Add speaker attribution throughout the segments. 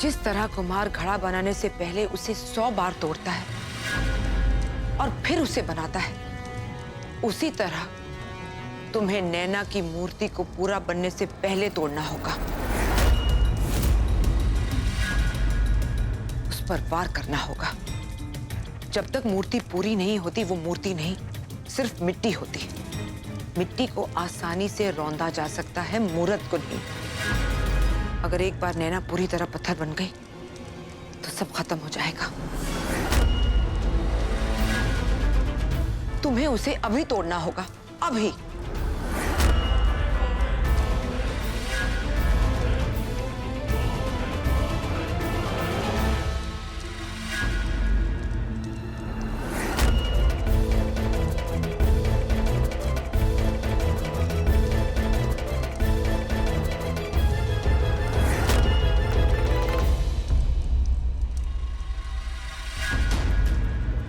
Speaker 1: जिस तरह कुम्हार घड़ा बनाने से पहले उसे 100 बार तोड़ता है और फिर उसे बनाता है, उसी तरह तुम्हें नैना की मूर्ति को पूरा बनने से पहले तोड़ना होगा। उस पर वार करना होगा। जब तक मूर्ति पूरी नहीं होती वो मूर्ति नहीं, सिर्फ मिट्टी होती। मिट्टी को आसानी से रौंदा जा सकता है, मूर्त को नहीं। अगर एक बार नैना पूरी तरह पत्थर बन गई तो सब खत्म हो जाएगा। तुम्हें उसे अभी तोड़ना होगा, अभी।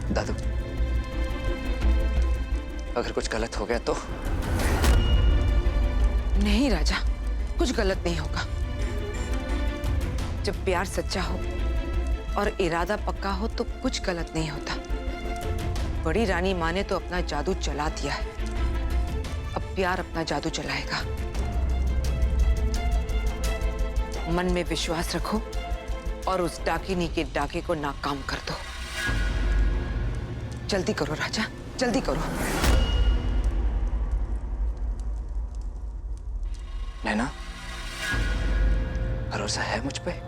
Speaker 2: दादू, अगर कुछ गलत हो गया तो?
Speaker 1: नहीं राजा, कुछ गलत नहीं होगा। जब प्यार सच्चा हो और इरादा पक्का हो तो कुछ गलत नहीं होता। बड़ी रानी माँ ने तो अपना जादू चला दिया है, अब प्यार अपना जादू चलाएगा। मन में विश्वास रखो और उस डाकिनी के डाके को नाकाम कर दो। जल्दी करो राजा, जल्दी करो।
Speaker 2: नैना, भरोसा है मुझ पे?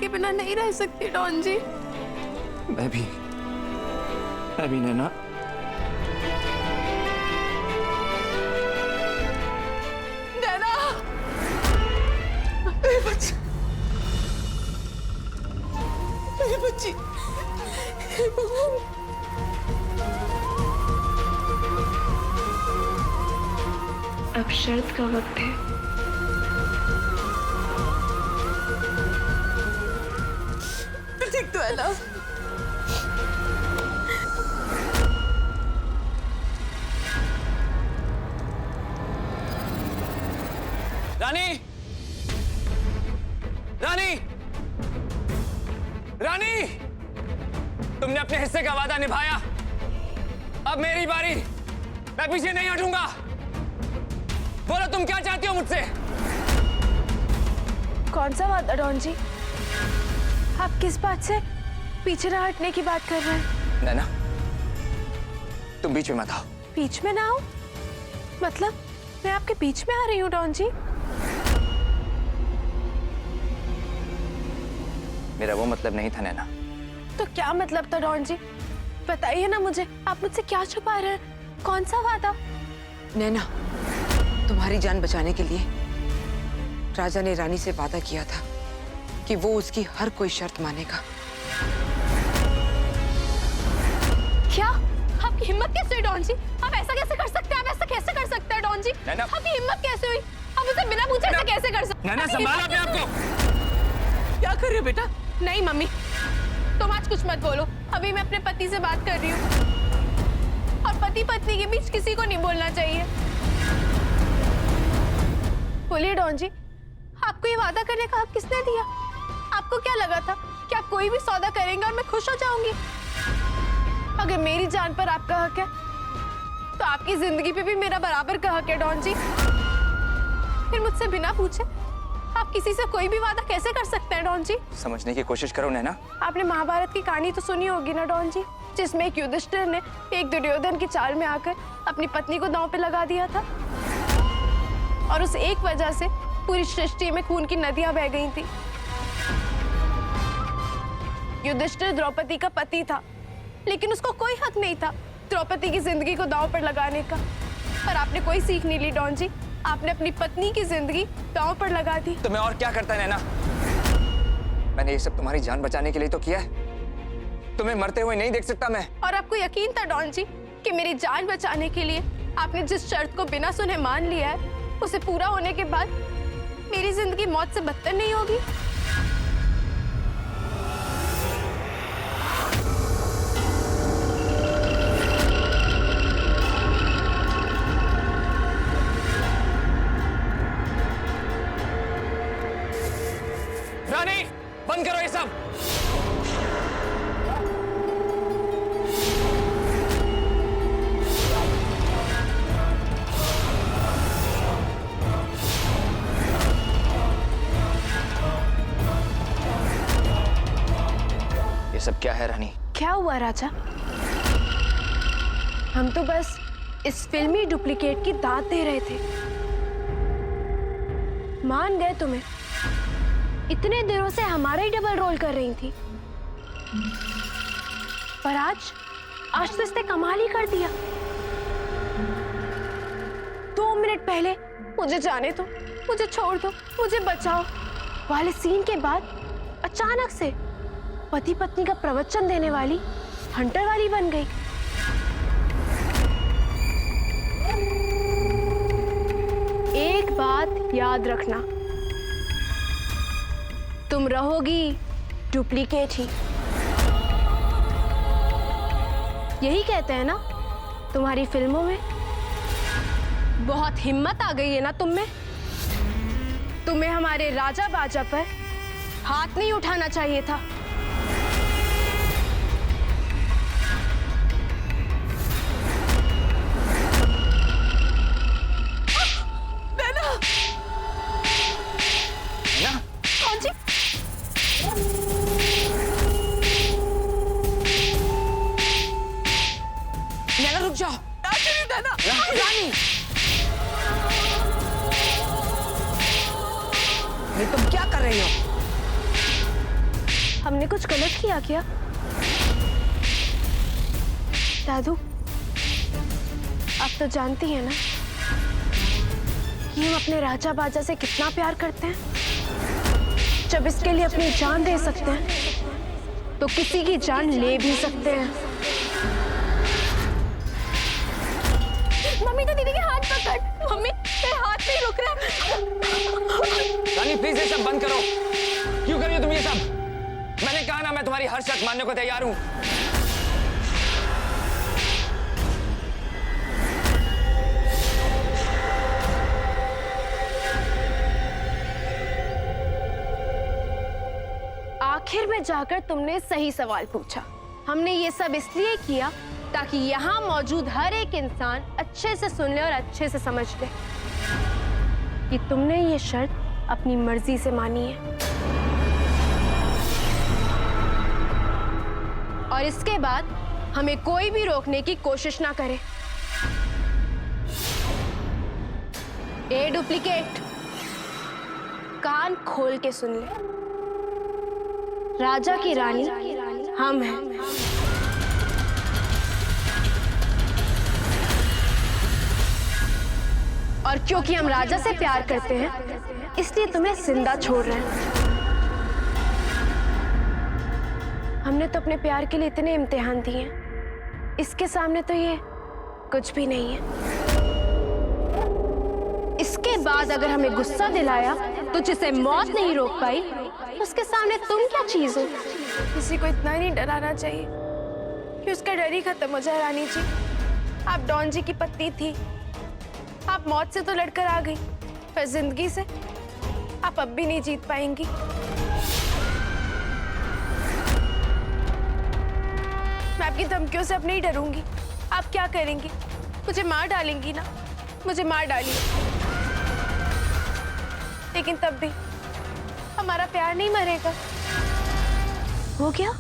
Speaker 3: बिना नहीं रह सकती डॉन जी।
Speaker 2: मैं भी नैना।
Speaker 3: नैना, मेरी बच्ची, मेरी बच्ची।
Speaker 4: अब शरत का वक्त है।
Speaker 3: ठीक तो है ना?
Speaker 2: रानी, रानी, रानी, तुमने अपने हिस्से का वादा निभाया। अब मेरी बारी, मैं पीछे नहीं हटूंगा। बोलो तुम क्या चाहती हो मुझसे?
Speaker 4: कौन सा वादा डॉन जी? आप किस बात से पीछे ना हटने की बात कर रहे हैं?
Speaker 2: नैना, तुम बीच में मत आओ।
Speaker 4: बीच में ना आओ? मतलब मैं आपके बीच में आ रही हूँ डॉन जी?
Speaker 2: मेरा वो मतलब नहीं था नैना।
Speaker 4: तो क्या मतलब था डॉन जी? बताइए ना मुझे, आप मुझसे क्या छुपा रहे हैं? कौन सा वादा?
Speaker 1: नैना, तुम्हारी जान बचाने के लिए राजा ने रानी से वादा किया था कि वो उसकी हर कोई शर्त मानेगा।
Speaker 4: क्या? आपकी हिम्मत कैसे हुई डॉन जी? आप ऐसा कैसे कर सकते हैं? आप ऐसा कैसे कर सकते हैं डॉन जी? आपकी हिम्मत कैसे हुई? आप उसे बिना पूछे ऐसा कैसे कर सकते हैं?
Speaker 2: नैना, संभालो अपने आप को।
Speaker 3: क्या कर रही हो बेटा?
Speaker 4: नहीं मम्मी, तुम आज कुछ मत बोलो। अभी मैं अपने पति से बात कर रही हूँ और पति पत्नी के बीच किसी को नहीं बोलना चाहिए। बोलिए डॉन जी, आपको ये वादा करने का हक किसने दिया? आपको क्या लगा था कि आप
Speaker 3: आप कोई भी सौदा करेंगे और मैं खुश हो जाऊंगी। अगर मेरी जान पर आपका हक है तो आपकी जिंदगी पे भी मेरा बराबर का हक है डॉन जी। फिर मुझसे बिना पूछे आप किसी से कोई भी वादा कैसे कर सकते हैं डॉन जी?
Speaker 2: समझने की कोशिश करो नैना।
Speaker 3: आपने महाभारत की कहानी तो सुनी होगी ना डॉन जी, जिसमें एक युधिष्ठिर ने एक दुर्योधन की चाल में आकर अपनी पत्नी को दांव पे लगा दिया था और उस एक वजह से पूरी सृष्टि में खून की नदियां बह गई थी। युधिष्ठिर द्रौपदी का पति था, लेकिन उसको कोई हक नहीं था द्रौपदी की जिंदगी को दांव पर लगाने का। पर आपने कोई सीख नहीं ली डॉन जी, आपने अपनी पत्नी की जिंदगी दांव पर लगा दी।
Speaker 2: तो मैं और क्या करता नैना? मैंने ये सब तुम्हारी जान बचाने के लिए तो किया है। तुम्हें मरते हुए नहीं देख सकता मैं।
Speaker 3: और आपको यकीन था डॉन जी कि मेरी जान बचाने के लिए आपने जिस शर्त को बिना सुने मान लिया है, उसे पूरा होने के बाद मेरी जिंदगी मौत से बदतर नहीं होगी?
Speaker 2: रानी, बंद करो ये सब। ये सब क्या है रानी?
Speaker 3: क्या हुआ राजा? हम तो बस इस फिल्मी डुप्लीकेट की दाद दे रहे थे। मान गए तुम्हें। इतने दिनों से हमारा ही डबल रोल कर रही थी, पर आज तो इसने कमाल ही कर दिया। 2 मिनट पहले मुझे जाने दो, मुझे छोड़ दो, मुझे बचाओ वाले सीन के बाद अचानक से पति पत्नी का प्रवचन देने वाली हंटर वाली बन गई। एक बात याद रखना, तुम रहोगी डुप्लीकेट ही। यही कहते हैं ना तुम्हारी फिल्मों में। बहुत हिम्मत आ गई है ना तुम में। तुम्हें हमारे राजा बाजा पर हाथ नहीं उठाना चाहिए था।
Speaker 1: नैना रुक जाओ। रानी, ये तुम क्या कर रही हो?
Speaker 3: हमने कुछ गलत किया क्या? दादू, आप तो जानती हैं ना कि हम अपने राजा बाजा से कितना प्यार करते हैं। जब इसके लिए अपनी जान दे सकते हैं तो किसी की जान ले भी सकते हैं। मम्मी तो दीदी के हाथ पकड़। मम्मी मेरे हाथ नहीं रुक रहा।
Speaker 2: रानी प्लीज ये सब बंद करो। क्यों कर रही हो तुम ये सब? मैंने कहा ना मैं तुम्हारी हर शर्त मानने को तैयार हूं।
Speaker 3: आखिर में जाकर तुमने सही सवाल पूछा। हमने ये सब इसलिए किया ताकि यहाँ मौजूद हर एक इंसान अच्छे से सुन ले और अच्छे से समझ ले कि तुमने ये शर्त अपनी मर्जी से मानी है। और इसके बाद हमें कोई भी रोकने की कोशिश ना करे। ए डुप्लीकेट, कान खोल के सुन ले। राजा की रानी हम हैं। और क्योंकि हम राजा से प्यार करते हैं, इसलिए तुम्हें जिंदा छोड़ रहे हैं। हमने तो अपने प्यार के लिए इतने इम्तिहान दिए हैं, इसके सामने तो ये कुछ भी नहीं है। इसके बाद अगर हमें गुस्सा दिलाया तो जिसे मौत नहीं रोक पाई, उसके सामने तुम क्या चीज हो? किसी को इतना ही नहीं डराना चाहिए कि उसका डर ही खत्म हो जाए। रानी जी, आप डॉन जी की पत्नी थी। आप मौत से तो लड़कर आ गई, पर जिंदगी से आप अब भी नहीं जीत पाएंगी। आपकी धमकियों से अब नहीं डरूंगी। आप क्या करेंगी? मुझे मार डालेंगी ना? मुझे मार डालिए, लेकिन तब भी हमारा प्यार नहीं मरेगा। हो गया?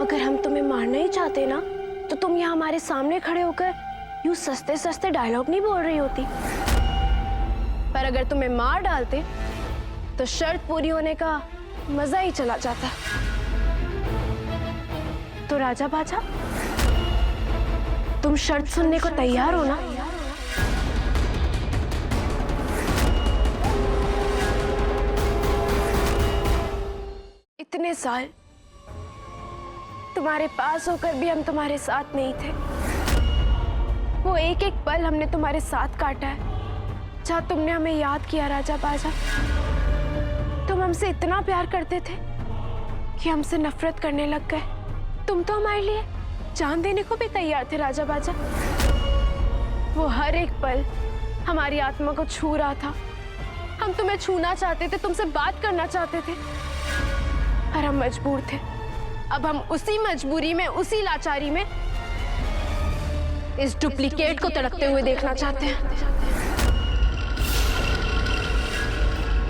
Speaker 3: अगर हम तुम्हें मारना ही चाहते ना, तो तुम यहाँ हमारे सामने खड़े होकर यूं सस्ते सस्ते डायलॉग नहीं बोल रही होती। पर अगर तुम्हें मार डालते तो शर्त पूरी होने का मजा ही चला जाता। तो राजा बाजा, तुम शर्त सुनने को तैयार हो ना? इतने साल तुम्हारे पास होकर भी हम तुम्हारे साथ नहीं थे। वो एक एक पल हमने तुम्हारे साथ काटा है, जहाँ तुमने हमें याद किया राजा बाजा। तुम हमसे इतना प्यार करते थे कि हमसे नफरत करने लग गए। तुम तो हमारे लिए जान देने को भी तैयार थे राजा बाजा। वो हर एक पल हमारी आत्मा को छू रहा था। हम तुम्हें छूना चाहते थे, तुमसे बात करना चाहते थे, पर हम मजबूर थे। अब हम उसी मजबूरी में, उसी लाचारी में इस डुप्लीकेट को तड़पते हुए देखना चाहते हैं।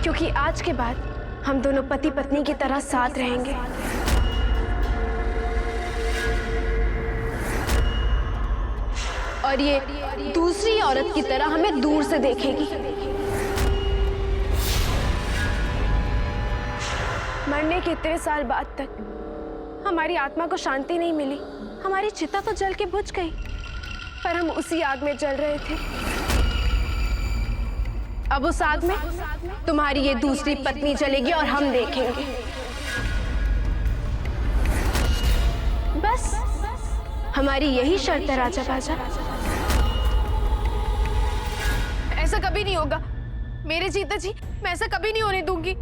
Speaker 3: क्योंकि आज के बाद हम दोनों पति पत्नी की तरह साथ रहेंगे। और ये दूसरी औरत की तरह हमें दूर से देखेगी। मरने के इतने साल बाद तक हमारी आत्मा को शांति नहीं मिली। हमारी चिता तो जल के बुझ गई, पर हम उसी आग में जल रहे थे। अब उस आग में तुम्हारी ये दूसरी पत्नी जलेगी और हम देखेंगे। बस हमारी यही शर्त है राजा बाजा। ऐसा कभी नहीं होगा मेरे जीता जी, मैं ऐसा कभी नहीं होने दूंगी।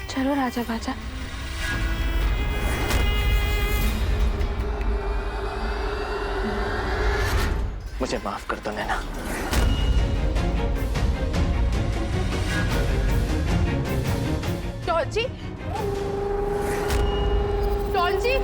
Speaker 3: चलो राजा बाजा।
Speaker 2: मुझे माफ कर दो नैना।
Speaker 3: टॉल जी, टॉल जी,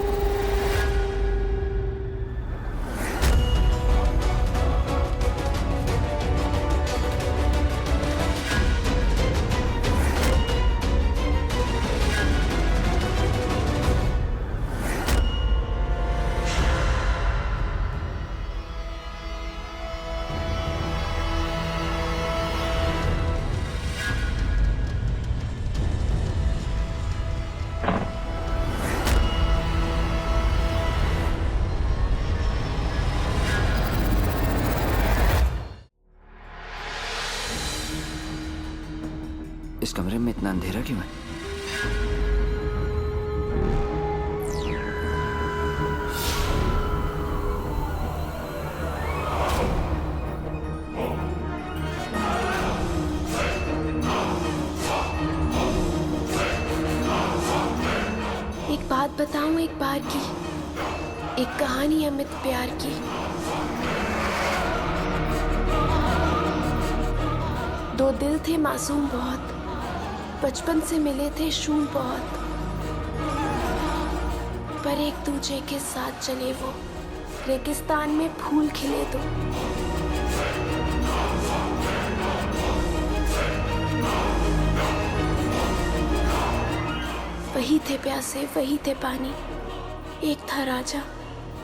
Speaker 2: इस कमरे में इतना अंधेरा क्यों है?
Speaker 3: एक बात बताऊं एक बार की, एक कहानी अमित प्यार की। दो दिल थे मासूम बहुत, बचपन से मिले थे शून बहुत, पर एक दूजे के साथ चले वो रेगिस्तान में फूल खिले तो। वही थे प्यासे, वही थे पानी, एक था राजा,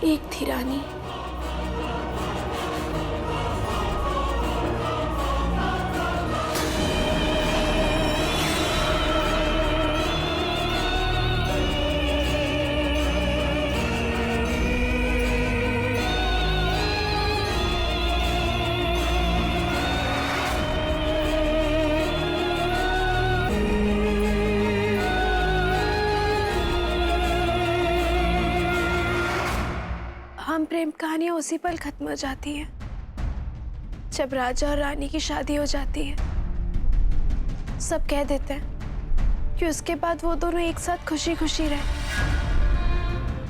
Speaker 3: एक थी रानी। हम प्रेम कहानियां उसी पल खत्म हो जाती हैं जब राजा और रानी की शादी हो जाती है। सब कह देते हैं कि उसके बाद वो दोनों एक साथ खुशी खुशी रहे।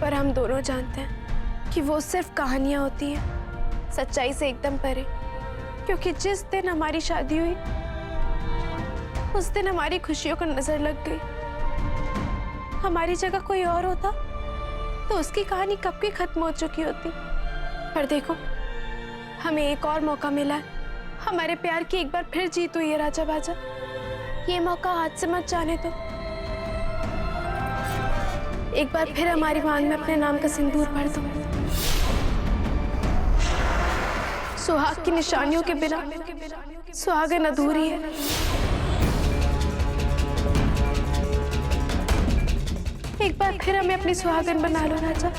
Speaker 3: पर हम दोनों जानते हैं कि वो सिर्फ कहानियां होती हैं, सच्चाई से एकदम परे। क्योंकि जिस दिन हमारी शादी हुई उस दिन हमारी खुशियों को नजर लग गई। हमारी जगह कोई और होता तो उसकी कहानी कब की खत्म हो चुकी होती। पर देखो, हमें एक और मौका मिला है। हमारे प्यार की एक बार फिर जीत हुई है राजा बाजा। ये मौका हाथ से मत जाने दो। एक बार फिर हमारी मांग में अपने नाम का सिंदूर भर दो। सुहाग की निशानियों के बिना सुहागन अधूरी है। एक बार फिर हमें अपनी सुहागन बना लो राजा।